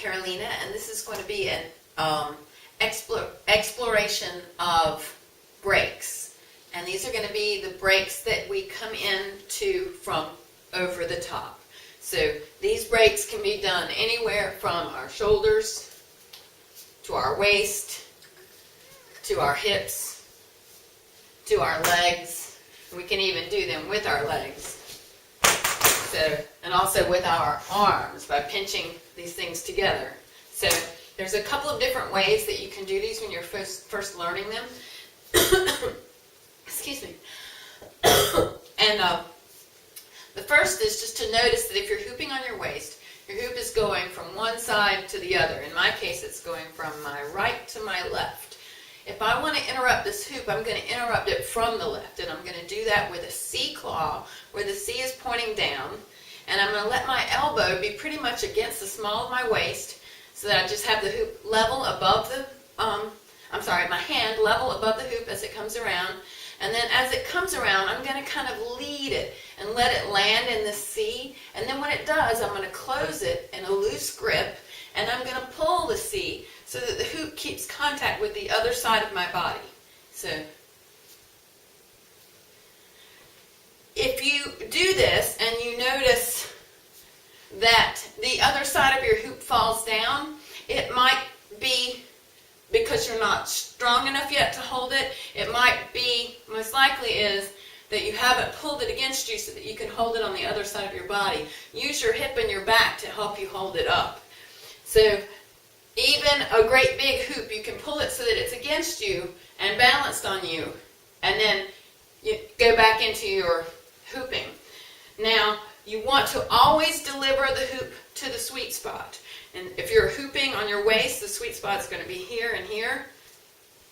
Caroleena, and this is going to be an exploration of breaks. And these are going to be the breaks that we come into from over the top. So these breaks can be done anywhere from our shoulders to our waist, to our hips, to our legs. We can even do them with our legs. So, and also with our arms by pinching these things together. So there's a couple of different ways that you can do these when you're first learning them. Excuse me. And the first is just to notice that if you're hooping on your waist, your hoop is going from one side to the other. In my case, it's going from my right to my left. If I want to interrupt this hoop, I'm going to interrupt it from the left, and I'm going to do that with a C claw, where the C is pointing down, and I'm going to let my elbow be pretty much against the small of my waist, so that I just have the hoop level above the, my hand level above the hoop as it comes around, and then as it comes around, I'm going to kind of lead it and let it land in the C, and then when it does, I'm going to close it in a loose grip, and I'm going to pull the C so that the hoop keeps contact with the other side of my body. So if you do this and you notice that the other side of your hoop falls down, it might be because you're not strong enough yet to hold it. It might be, most likely is, that you haven't pulled it against you so that you can hold it on the other side of your body. Use your hip and your back to help you hold it up. So even a great big hoop, you can pull it so that it's against you and balanced on you, and then you go back into your hooping. Now, you want to always deliver the hoop to the sweet spot. And if you're hooping on your waist, the sweet spot is going to be here and here.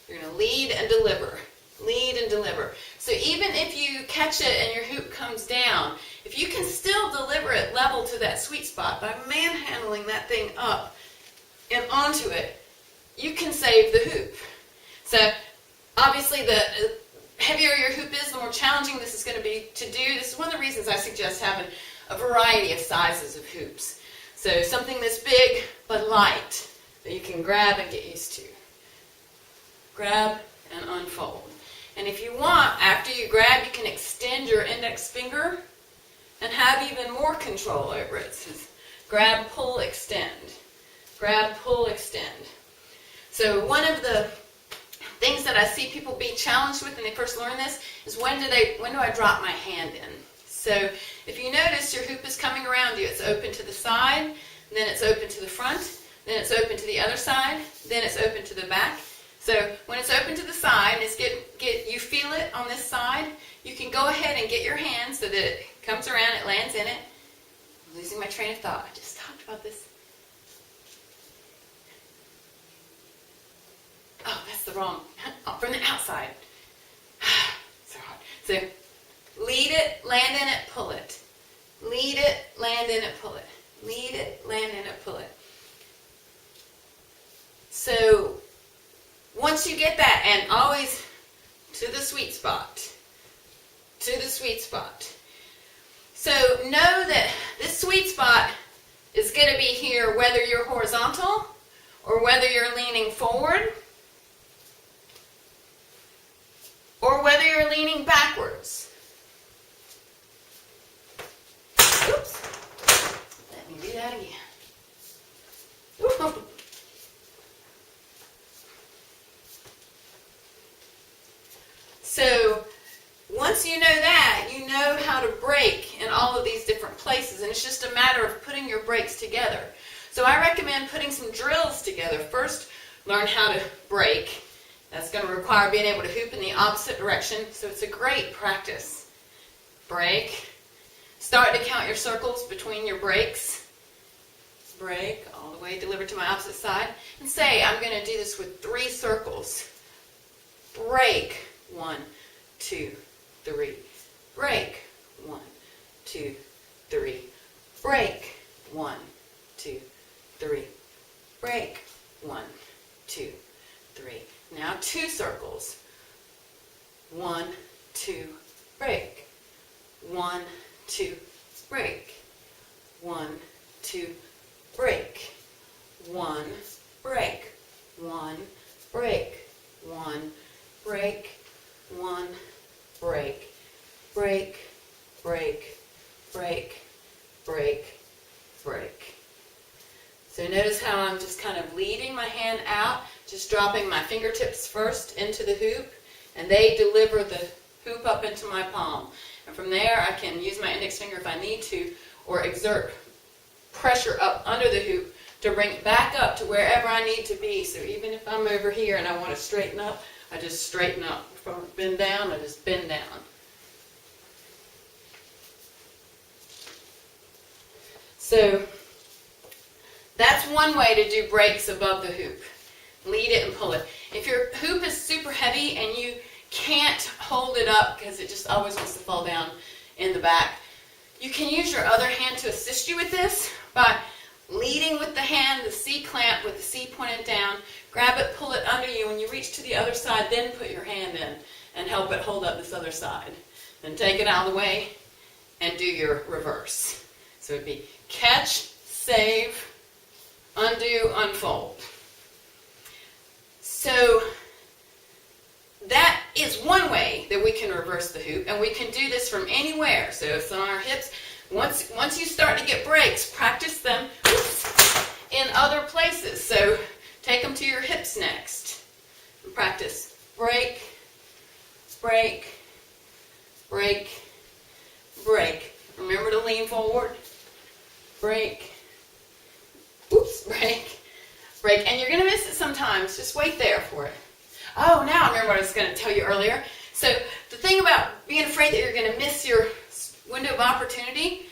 You're going to lead and deliver. Lead and deliver. So even if you catch it and your hoop comes down, if you can still deliver it level to that sweet spot by manhandling that thing up and onto it, you can save the hoop. So obviously the heavier your hoop is, the more challenging this is going to be to do. This is one of the reasons I suggest having a variety of sizes of hoops. So something that's big but light that you can grab and get used to. Grab and unfold. And if you want, after you grab, you can extend your index finger and have even more control over it. So grab, pull, extend. Grab, pull, extend. So one of the things that I see people be challenged with when they first learn this is when do I drop my hand in? So if you notice your hoop is coming around you, it's open to the side, then it's open to the front, then it's open to the other side, then it's open to the back. So when it's open to the side, it's you feel it on this side, you can go ahead and get your hand so that it comes around, it lands in it. I'm losing my train of thought. I just talked about this. Oh, that's the wrong. From the outside. So hard. So lead it, land in it, pull it. Lead it, land in it, pull it. Lead it, land in it, pull it. So once you get that, and always to the sweet spot. To the sweet spot. So know that this sweet spot is going to be here whether you're horizontal or whether you're leaning forward, or whether you're leaning backwards. Oops. Let me do that again. Ooh. So once you know that, you know how to break in all of these different places, and it's just a matter of putting your breaks together. So I recommend putting some drills together. First, learn how to break. That's going to require being able to hoop in the opposite direction, so it's a great practice. Break. Start to count your circles between your breaks. Break, all the way, deliver to my opposite side. And say, I'm going to do this with 3 circles. Break. 1, 2, 3. Break. 1, 2, 3. Break. 1, 2, 3. Break. 1, 2, 3. Now 2 circles. 1, 2, break. 1, 2, break. 1, 2, break. 1, break, 1, break, 1, break, 1, break, break, break, break, break, break. So notice how I'm just kind of leading my hand out, just dropping my fingertips first into the hoop, and they deliver the hoop up into my palm. And from there I can use my index finger if I need to, or exert pressure up under the hoop to bring it back up to wherever I need to be. So even if I'm over here and I want to straighten up, I just straighten up. If I want to bend down, I just bend down. So that's one way to do breaks above the hoop. Lead it and pull it. If your hoop is super heavy and you can't hold it up because it just always wants to fall down in the back, you can use your other hand to assist you with this by leading with the hand, the C-clamp with the C pointed down. Grab it, pull it under you. When you reach to the other side, then put your hand in and help it hold up this other side. Then take it out of the way and do your reverse. So it would be catch, save, undo, unfold. So that is one way that we can reverse the hoop, and we can do this from anywhere. So it's on our hips. Once you start to get breaks, practice them in other places. So take them to your hips next. And practice break, break, break, break. Remember to lean forward. Break, oops, break, break. And you're going to miss it sometimes. Just wait there for it. Oh, now I remember what I was going to tell you earlier. So the thing about being afraid that you're going to miss your window of opportunity,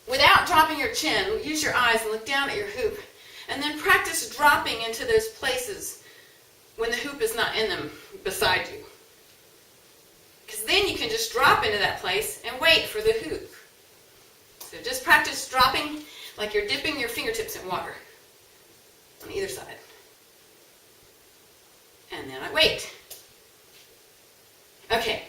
without dropping your chin, use your eyes and look down at your hoop, and then practice dropping into those places when the hoop is not in them beside you. Because then you can just drop into that place and wait for the hoop. So just practice dropping like you're dipping your fingertips in water on either side. And then I wait. Okay,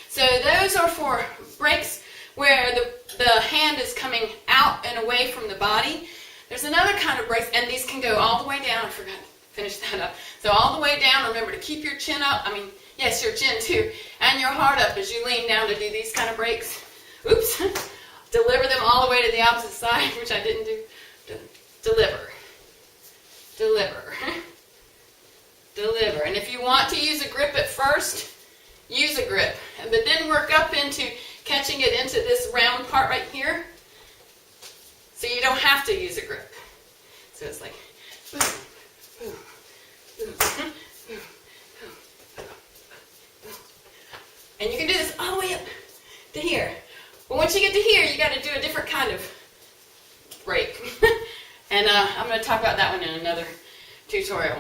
so those are for breaks where the hand is coming out and away from the body. There's another kind of breaks, and these can go all the way down. I forgot to finish that up. So all the way down, remember to keep your chin up. Yes, your chin too, and your heart up as you lean down to do these kind of breaks. Oops. Deliver them all the way to the opposite side, which I didn't do. Deliver. Deliver. Deliver. And if you want to use a grip at first, use a grip. But then work up into catching it into this round part right here. So you don't have to use a grip. So it's like boom, boom, boom, boom, boom, boom, boom. And you can do this all the way up to here. But once you get to here, you got to do a different kind of break. And I'm going to talk about that one in another tutorial.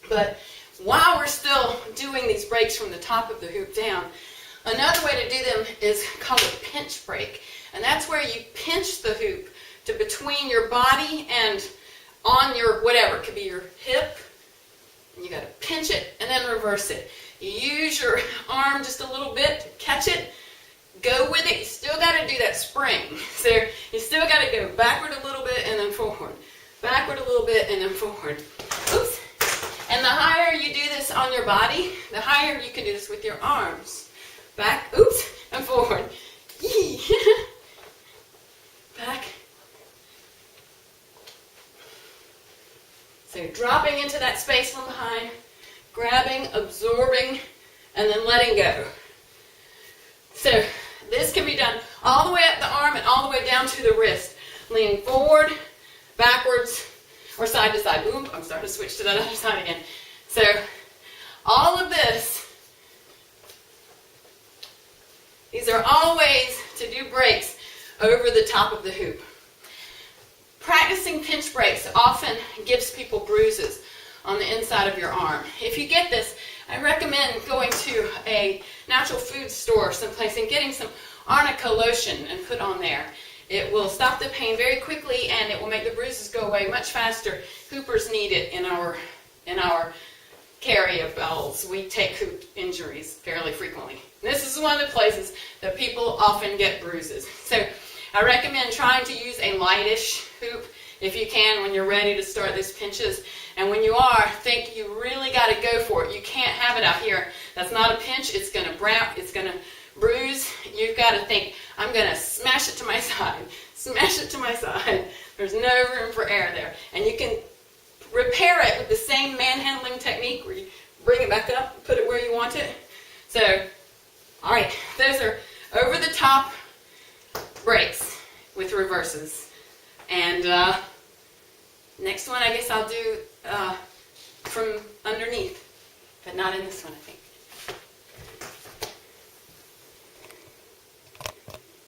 But while we're still doing these breaks from the top of the hoop down, another way to do them is called a pinch break. And that's where you pinch the hoop to between your body and on your whatever. It could be your hip. And you got to pinch it and then reverse it. You use your arm just a little bit to catch it. Go with it. You still got to do that spring. So you still got to go backward a little bit and then forward. Backward a little bit and then forward. Oops. And the higher you do this on your body, the higher you can do this with your arms. Back, oops, and forward. Yee. Back. So dropping into that space from behind, grabbing, absorbing, and then letting go. So this can be done all the way up the arm and all the way down to the wrist. Leaning forward, backwards, or side to side. Boom, I'm starting to switch to that other side again. So all of this, these are all ways to do breaks over the top of the hoop. Practicing pinch breaks often gives people bruises on the inside of your arm. If you get this, I recommend going to a natural food store someplace and getting some arnica lotion and put on there. It will stop the pain very quickly, and it will make the bruises go away much faster. Hoopers need it in our carry of bells. We take hoop injuries fairly frequently. This is one of the places that people often get bruises. So I recommend trying to use a lightish hoop. if you can, when you're ready to start these pinches. And when you are, think you really got to go for it. You can't have it out here. That's not a pinch. It's going to bruise. You've got to think, I'm going to smash it to my side. Smash it to my side. There's no room for error there. And you can repair it with the same manhandling technique where you bring it back up, put it where you want it. So, all right, those are over the top breaks with reverses. And next one, I guess I'll do from underneath, but not in this one, I think.